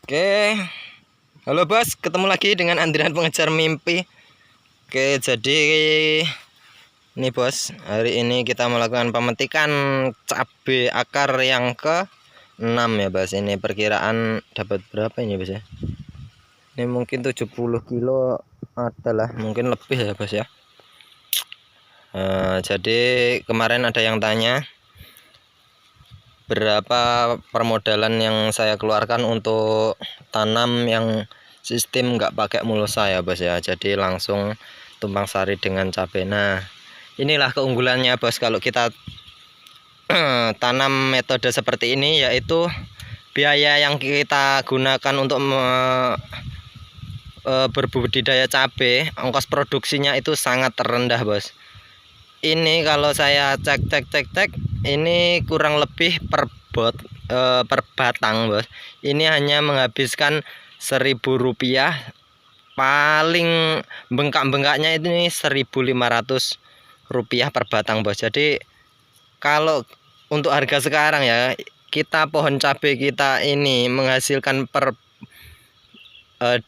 Oke, halo bos, ketemu lagi dengan Andrian pengejar mimpi. Oke, jadi ini bos, hari ini kita melakukan pemetikan cabai akar yang ke-6 ya bos. Ini perkiraan dapat berapa ini bos ya? Ini mungkin 70 kilo adalah, mungkin lebih ya bos ya. Jadi kemarin ada yang tanya berapa permodalan yang saya keluarkan untuk tanam yang sistem nggak pakai mulsa ya bos ya. Jadi langsung tumpang sari dengan cabai. Nah, inilah keunggulannya bos kalau kita tanam metode seperti ini, yaitu biaya yang kita gunakan untuk berbudidaya cabai, ongkos produksinya itu sangat rendah bos. Ini kalau saya cek ini kurang lebih per batang bos, ini hanya menghabiskan Rp1.000, paling bengkak-bengkaknya ini Rp1.500 per batang bos. Jadi kalau untuk harga sekarang ya, kita pohon cabai kita ini menghasilkan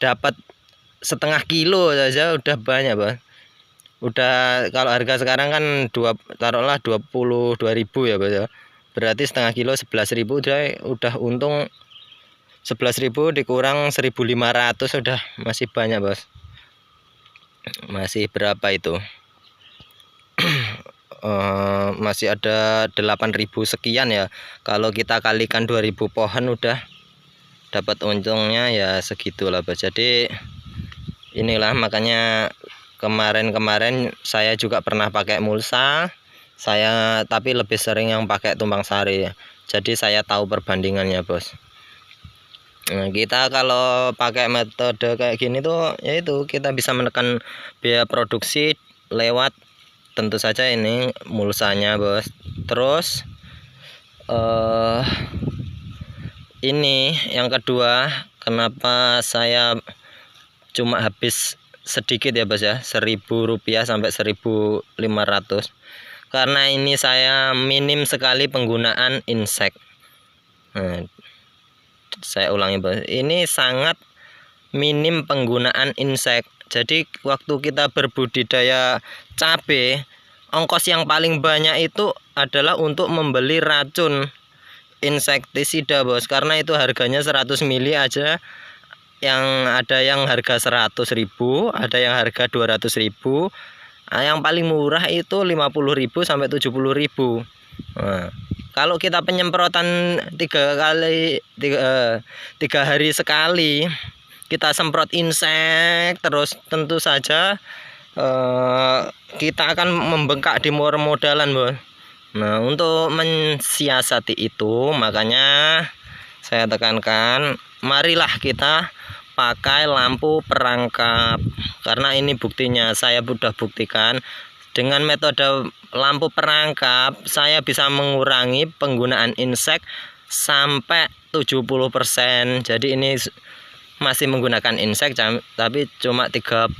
dapat setengah kilo saja udah banyak bos. Udah, kalau harga sekarang kan taruhlah 22.000 ya bos ya. Berarti setengah kilo 11.000, udah untung 11.000 dikurang 1.500 udah masih banyak bos. Masih berapa itu? Masih ada 8.000 sekian ya. Kalau kita kalikan 2.000 pohon udah dapat untungnya ya segitulah bos. Jadi inilah makanya kemarin saya juga pernah pakai mulsa, tapi lebih sering yang pakai tumpang sari. Jadi saya tahu perbandingannya bos. Nah, kita kalau pakai metode kayak gini tuh, yaitu kita bisa menekan biaya produksi lewat tentu saja ini mulsanya bos. Terus ini yang kedua, kenapa saya cuma habis sedikit ya bos ya, Rp1.000 sampai 1.500, karena ini saya minim sekali penggunaan insek. Nah, saya ulangi bos, ini sangat minim penggunaan insek. Jadi waktu kita berbudidaya cabai, ongkos yang paling banyak itu adalah untuk membeli racun insektisida bos, karena itu harganya 100 mili aja, yang ada yang harga 100.000, ada yang harga 200.000. Nah, yang paling murah itu 50.000 sampai 70.000. Nah, kalau kita penyemprotan 3 hari sekali, kita semprot insek terus, tentu saja kita akan membengkak di modalan bos. Nah, untuk mensiasati itu, makanya saya tekankan, marilah kita pakai lampu perangkap. Karena ini buktinya, saya sudah buktikan dengan metode lampu perangkap saya bisa mengurangi penggunaan insek sampai 70%. Jadi ini masih menggunakan insek tapi cuma 30%.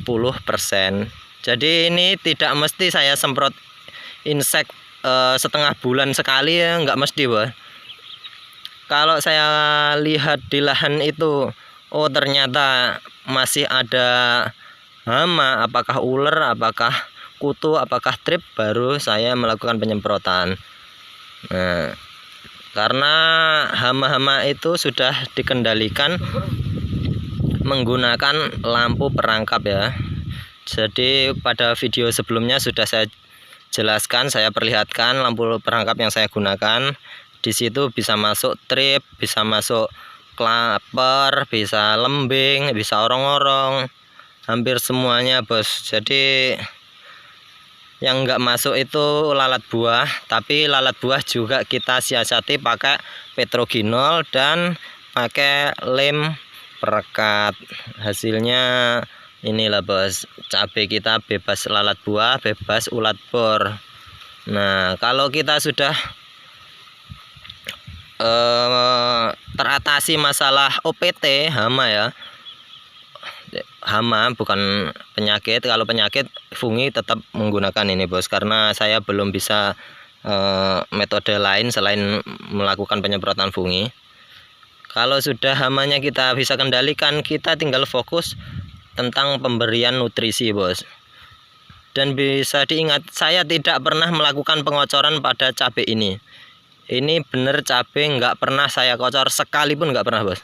Jadi ini tidak mesti saya semprot insek setengah bulan sekali ya, nggak mesti bos. Kalau saya lihat di lahan itu, oh ternyata masih ada hama, apakah ular, apakah kutu, apakah trip, baru saya melakukan penyemprotan. Nah, karena hama-hama itu sudah dikendalikan menggunakan lampu perangkap ya. Jadi pada video sebelumnya sudah saya jelaskan, saya perlihatkan lampu perangkap yang saya gunakan. Di situ bisa masuk trip, bisa masuk klaper, bisa lembing, bisa orong-orong, hampir semuanya bos. Jadi yang enggak masuk itu lalat buah, tapi lalat buah juga kita siasati pakai petroginol dan pakai lem perekat. Hasilnya inilah bos, cabai kita bebas lalat buah, bebas ulat bor. Nah, kalau kita sudah teratasi masalah OPT, hama ya, hama bukan penyakit. Kalau penyakit fungi tetap menggunakan ini bos, karena saya belum bisa metode lain selain melakukan penyemprotan fungi. Kalau sudah hamanya kita bisa kendalikan, kita tinggal fokus tentang pemberian nutrisi, bos. Dan bisa diingat, saya tidak pernah melakukan pengocoran pada cabai ini. Ini benar cabai nggak pernah saya kocor sekalipun, nggak pernah, bos.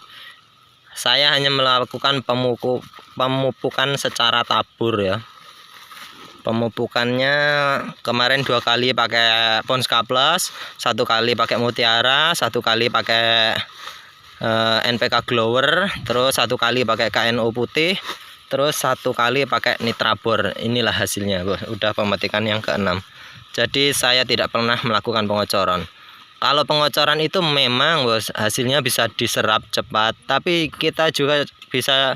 Saya hanya melakukan pemupukan secara tabur ya. Pemupukannya kemarin 2 kali pakai Ponska Plus, 1 kali pakai Mutiara, 1 kali pakai NPK Glower, terus 1 kali pakai KNO putih, terus 1 kali pakai Nitrabor. Inilah hasilnya, bos. Udah pemetikan yang ke-6. Jadi saya tidak pernah melakukan pengocoran. Kalau pengocoran itu memang, bos, hasilnya bisa diserap cepat, tapi kita juga bisa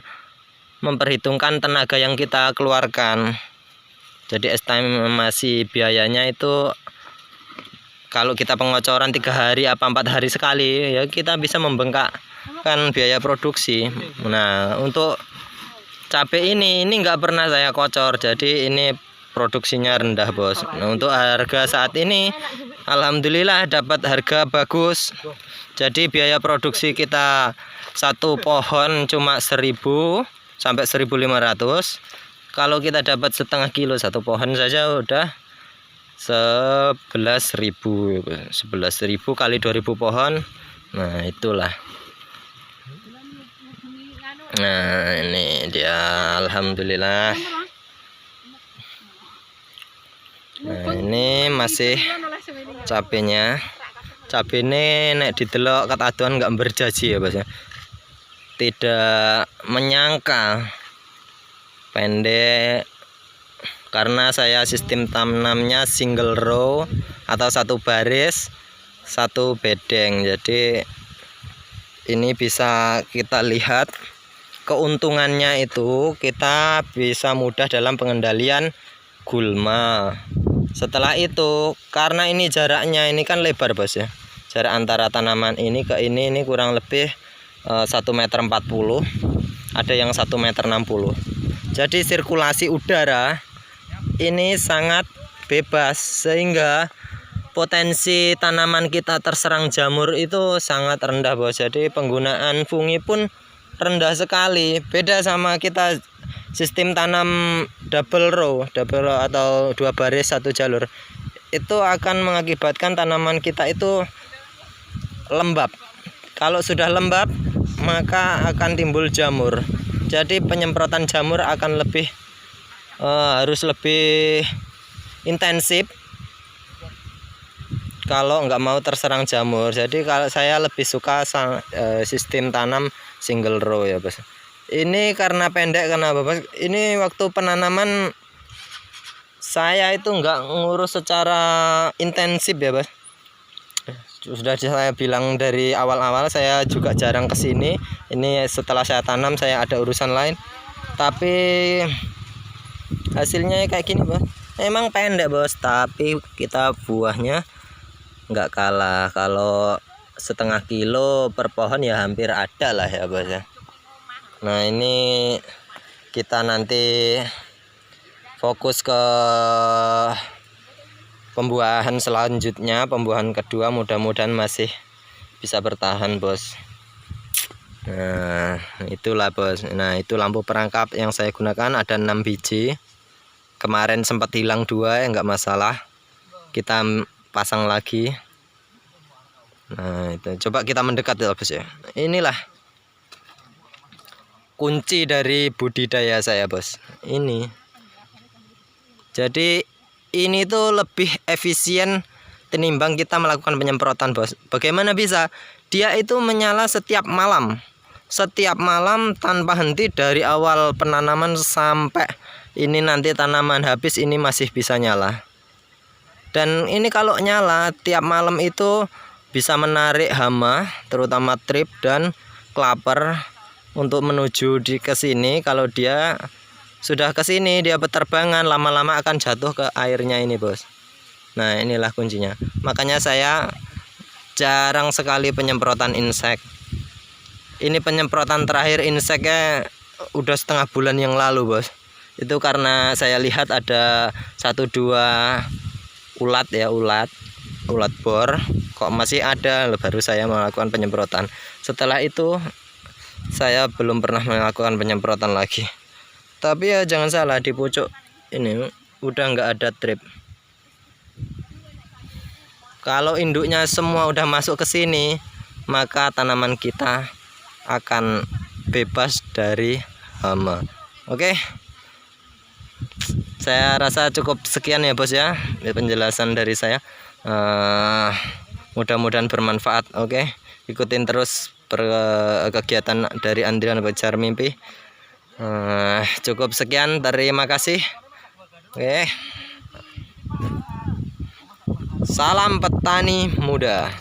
memperhitungkan tenaga yang kita keluarkan. Jadi estimasi biayanya itu kalau kita pengocoran 3 hari apa 4 hari sekali, ya kita bisa membengkakkan biaya produksi. Nah, untuk cabai ini nggak pernah saya kocor, jadi ini produksinya rendah, bos. Nah, untuk harga saat ini alhamdulillah dapat harga bagus. Jadi biaya produksi kita 1 pohon cuma 1000 sampai 1500. Kalau kita dapat setengah kilo 1 pohon saja udah 11.000. 11.000 kali 2000 pohon. Nah, itulah. Nah, ini dia, alhamdulillah. Nah, ini masih cabenya. Cabai ini nek didelok kataduan nggak berjaji ya, bos ya. Tidak menyangka pendek, karena saya sistem tanamnya single row atau 1 baris 1 bedeng. Jadi ini bisa kita lihat keuntungannya itu kita bisa mudah dalam pengendalian gulma. Setelah itu, karena ini jaraknya ini kan lebar, bos ya, jarak antara tanaman ini ke ini kurang lebih 1,40 meter, ada yang 1,60 meter. Jadi sirkulasi udara ini sangat bebas, sehingga potensi tanaman kita terserang jamur itu sangat rendah, bos. Jadi penggunaan fungi pun rendah sekali. Beda sama kita sistem tanam double row atau 2 baris 1 jalur. Itu akan mengakibatkan tanaman kita itu lembab. Kalau sudah lembab, maka akan timbul jamur. Jadi penyemprotan jamur akan harus lebih intensif kalau nggak mau terserang jamur. Jadi kalau saya lebih suka sistem tanam single row ya, bos. Ini karena pendek, kenapa, bos? Ini waktu penanaman saya itu nggak ngurus secara intensif ya, bos. Sudah saya bilang dari awal-awal, saya juga jarang kesini. Ini setelah saya tanam saya ada urusan lain. Tapi hasilnya kayak gini, bos. Emang pendek, bos, tapi kita buahnya nggak kalah. Kalau setengah kilo per pohon ya hampir ada lah ya, bos ya. Nah, ini kita nanti fokus ke pembuahan selanjutnya, pembuahan kedua, mudah-mudahan masih bisa bertahan, bos. Nah, itulah, bos. Nah, itu lampu perangkap yang saya gunakan, ada 6 biji. Kemarin sempat hilang 2 ya, nggak masalah, kita pasang lagi. Nah, itu coba kita mendekat ya, bos ya. Inilah kunci dari budidaya saya, bos. Ini jadi ini tuh lebih efisien tinimbang kita melakukan penyemprotan, bos. Bagaimana bisa? Dia itu menyala setiap malam tanpa henti dari awal penanaman sampai ini nanti tanaman habis, ini masih bisa nyala. Dan ini kalau nyala tiap malam itu bisa menarik hama, terutama trip dan klaper untuk menuju ke sini. Kalau dia sudah ke sini, dia berterbangan, lama-lama akan jatuh ke airnya ini, bos. Nah, inilah kuncinya. Makanya saya jarang sekali penyemprotan insek. Ini penyemprotan terakhir inseknya udah setengah bulan yang lalu, bos. Itu karena saya lihat ada 1-2 ulat ulat bor kok masih ada, baru saya melakukan penyemprotan. Setelah itu saya belum pernah melakukan penyemprotan lagi. Tapi ya jangan salah, di pucuk ini udah nggak ada trip. Kalau induknya semua udah masuk ke sini, maka tanaman kita akan bebas dari hama. Oke, saya rasa cukup sekian ya bos ya, penjelasan dari saya. Mudah-mudahan bermanfaat. Oke, ikutin terus kegiatan dari Andrian Bajar Mimpi. Cukup sekian, terima kasih. Oke, salam petani muda.